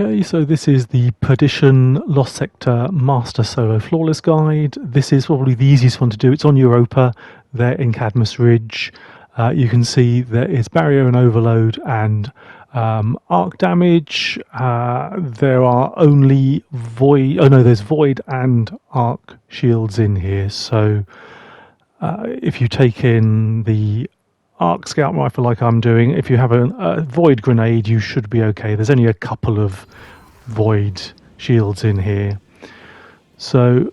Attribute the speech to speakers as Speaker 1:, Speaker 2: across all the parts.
Speaker 1: Okay, so this is the Perdition Lost Sector Master Solo Flawless Guide. This is probably the easiest one to do. It's on Europa, there in Cadmus Ridge. You can see there is barrier and overload and arc damage. There are only void. Oh no, there's void and arc shields in here. So if you take in the arc scout rifle like I'm doing, if you have a void grenade, you should be okay. There's only a couple of void shields in here. So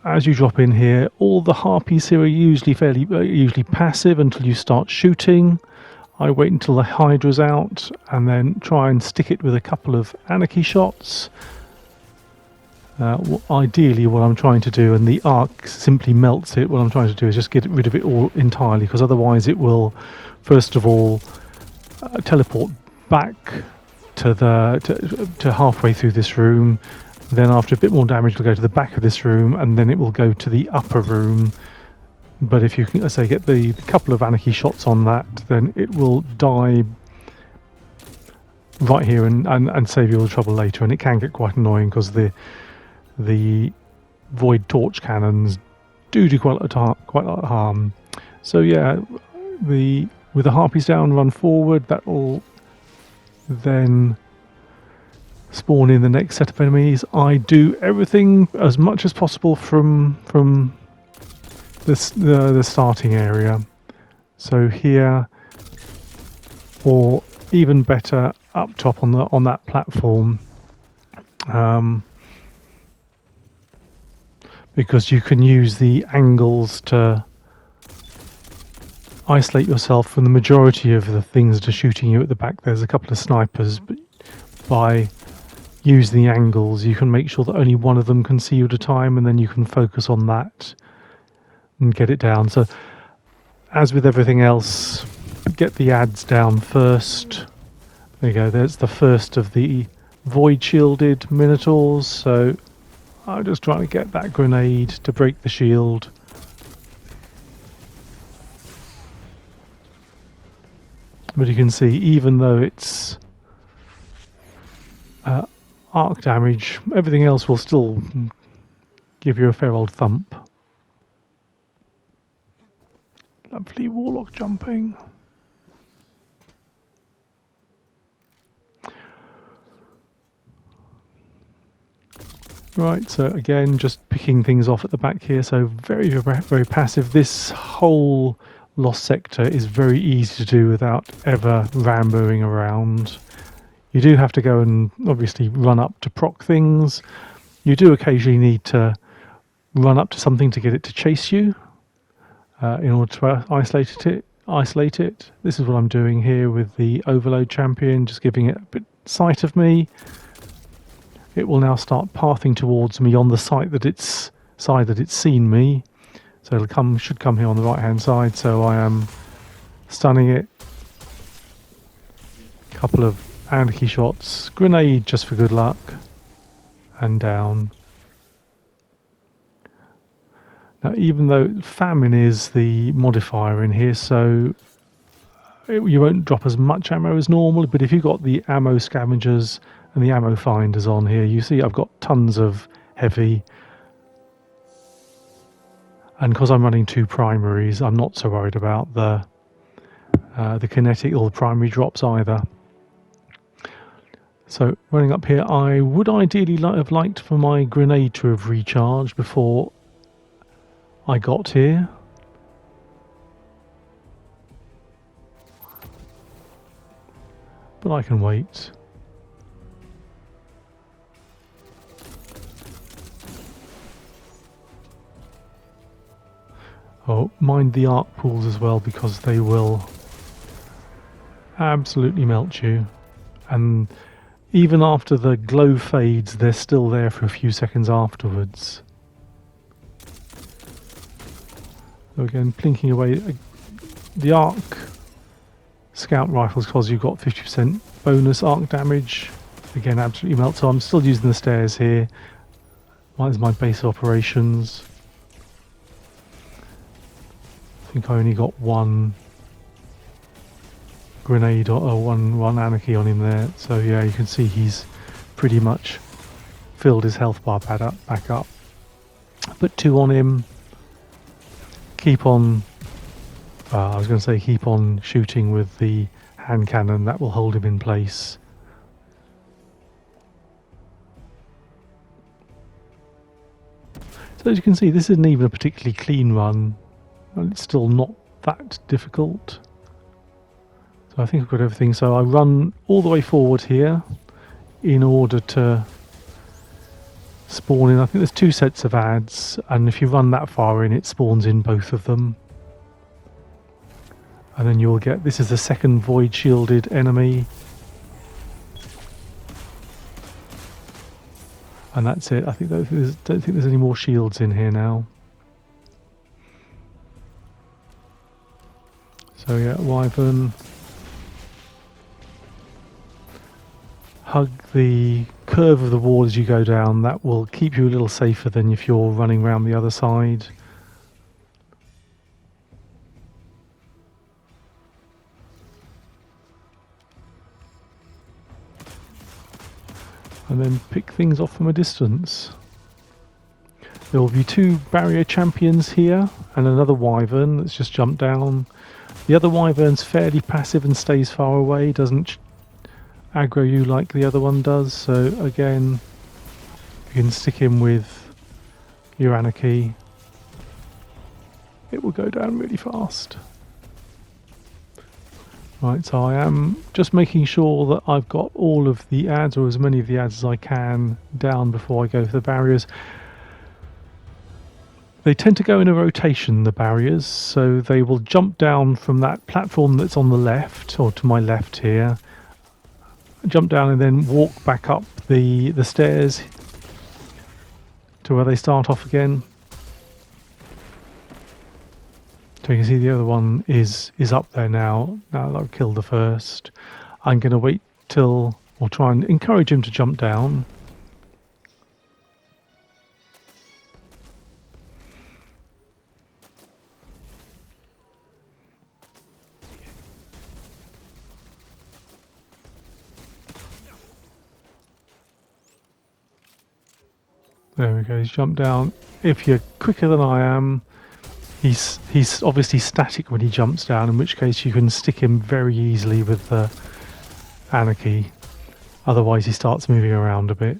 Speaker 1: as you drop in here, all the harpies here are usually passive until you start shooting. I wait until the hydra's out and then try and stick it with a couple of anarchy shots. Ideally what I'm trying to do, and the arc simply melts it, what I'm trying to do is just get rid of it all entirely, because otherwise it will first of all teleport back to halfway through this room. Then after a bit more damage it'll go to the back of this room, and then it will go to the upper room. But if you can, let's say, get the couple of anarchy shots on that, then it will die right here and save you all the trouble later. And it can get quite annoying because the void torch cannons do quite a lot of harm. So yeah, with the harpies down, run forward. That will then spawn in the next set of enemies. I do everything as much as possible from the starting area. So here, or even better, up top on that platform. Because you can use the angles to isolate yourself from the majority of the things that are shooting you at the back. There's a couple of snipers, but by using the angles you can make sure that only one of them can see you at a time, and then you can focus on that and get it down. So as with everything else, get the ads down first. There you go, there's the first of the void shielded Minotaurs. So I'm just trying to get that grenade to break the shield. But you can see, even though it's arc damage, everything else will still give you a fair old thump. Lovely Warlock jumping. Right, so again, just picking things off at the back here, so very, very passive. This whole Lost Sector is very easy to do without ever ramboing around. You do have to go and obviously run up to proc things. You do occasionally need to run up to something to get it to chase you in order to isolate it. This is what I'm doing here with the Overload Champion, just giving it a bit sight of me. It will now start pathing towards me on the side that it's seen me. So it'll should come here on the right hand side. So I am stunning it. Couple of anarchy shots, grenade just for good luck, and down. Now, even though famine is the modifier in here, so you won't drop as much ammo as normal, but if you've got the ammo scavengers and the ammo finders on here, you see I've got tons of heavy, and because I'm running two primaries, I'm not so worried about the kinetic or the primary drops either. So running up here, I would ideally have liked for my grenade to have recharged before I got here. But I can wait. Oh, mind the arc pools as well, because they will absolutely melt you. And even after the glow fades, they're still there for a few seconds afterwards. So again, plinking away. The arc scout rifles, because you've got 50% bonus arc damage, again absolutely melt. So I'm still using the stairs here. There's my base of operations. I think I only got one grenade or one anarchy on him there. So yeah, you can see he's pretty much filled his health bar back up. Put 2 on him. Keep on, I was going to say keep on shooting with the hand cannon. That will hold him in place. So as you can see, this isn't even a particularly clean run. And it's still not that difficult. So I think I've got everything. So I run all the way forward here in order to spawn in. I think there's 2 sets of ads, and if you run that far in, it spawns in both of them. And then you'll get, this is the second void shielded enemy. And that's it. I think don't think there's any more shields in here now. So yeah, Wyvern. Hug the curve of the wall as you go down. That will keep you a little safer than if you're running around the other side. And then pick things off from a distance. There will be 2 barrier champions here and another wyvern that's just jumped down. The other wyvern's fairly passive and stays far away, doesn't aggro you like the other one does. So again, you can stick him with your anarchy. It will go down really fast. Right, so I am just making sure that I've got all of the ads, or as many of the ads as I can, down before I go for the barriers. They tend to go in a rotation, the barriers, so they will jump down from that platform that's on the left, or to my left here, jump down and then walk back up the stairs to where they start off again. So you can see the other one is up there now. Now that I've killed the first, I'm going to wait till, or try and encourage him to jump down. There we go, he's jumped down. If you're quicker than I am, he's obviously static when he jumps down, in which case you can stick him very easily with the anarchy. Otherwise he starts moving around a bit.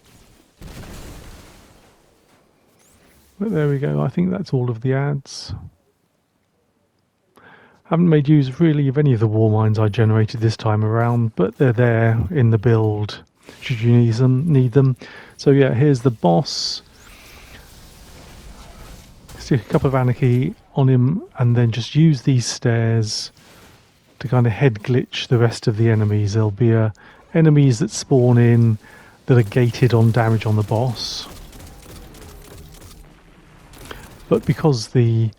Speaker 1: But there we go, I think that's all of the ads. Haven't made use really of any of the wall mines I generated this time around, but they're there in the build should you need them. So yeah, here's the boss. Stick a couple of anarchy on him and then just use these stairs to kind of head glitch the rest of the enemies. There'll be enemies that spawn in that are gated on damage on the boss. But because the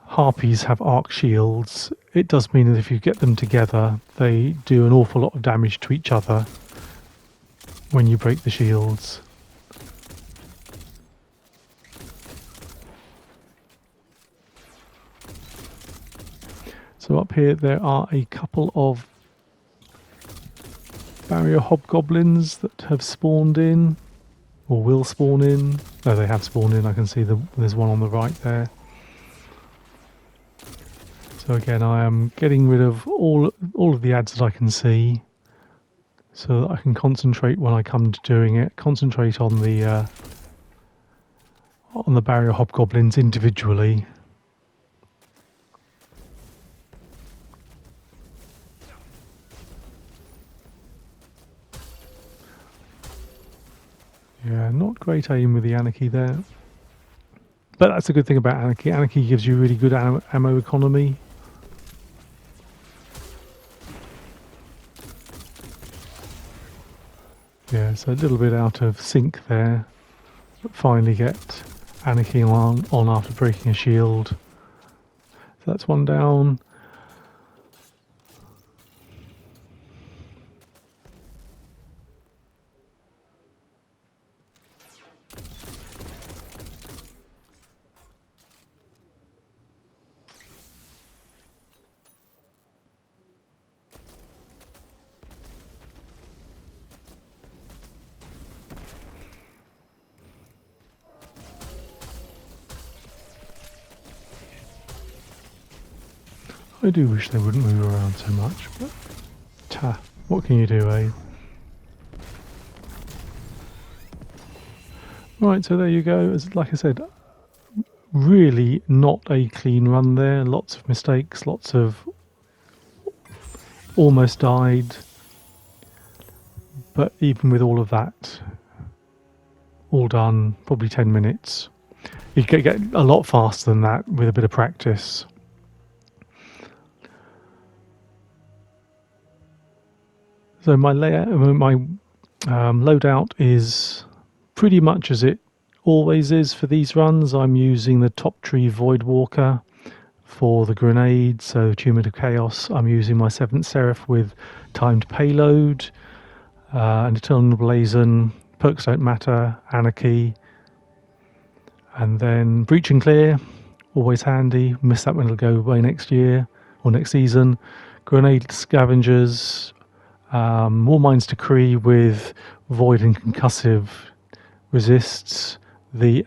Speaker 1: harpies have arc shields, it does mean that if you get them together, they do an awful lot of damage to each other when you break the shields. So up here there are a couple of barrier hobgoblins that have spawned in, or will spawn in. No, they have spawned in. I can see there's one on the right there. So again, I am getting rid of all of the ads that I can see, so that I can concentrate when I come to doing it. Concentrate on the barrier hobgoblins individually. Yeah, not great aim with the anarchy there. But that's a good thing about anarchy. Anarchy gives you really good ammo economy. Yeah, so a little bit out of sync there. But finally get anarchy on after breaking a shield. So that's one down. I do wish they wouldn't move around so much, but what can you do, eh? Right, so there you go. As like I said, really not a clean run there. Lots of mistakes, lots of almost died. But even with all of that, all done, probably 10 minutes. You can get a lot faster than that with a bit of practice. So my layout, my loadout is pretty much as it always is for these runs. I'm using the top tree Voidwalker for the grenade, so Attunement of Chaos. I'm using my 7th Seraph with timed payload, and Eternal Blazon, perks don't matter, Anarchy, and then Breach and Clear, always handy. Miss that one, it'll go away next year or next season. Grenade Scavengers, More Minds Decree with Void and Concussive resists, the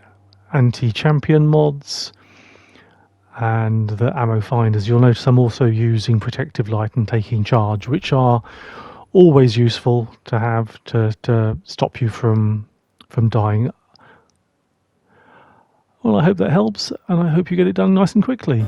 Speaker 1: anti-champion mods, and the ammo finders. You'll notice I'm also using Protective Light and Taking Charge, which are always useful to have to stop you from dying. Well, I hope that helps, and I hope you get it done nice and quickly.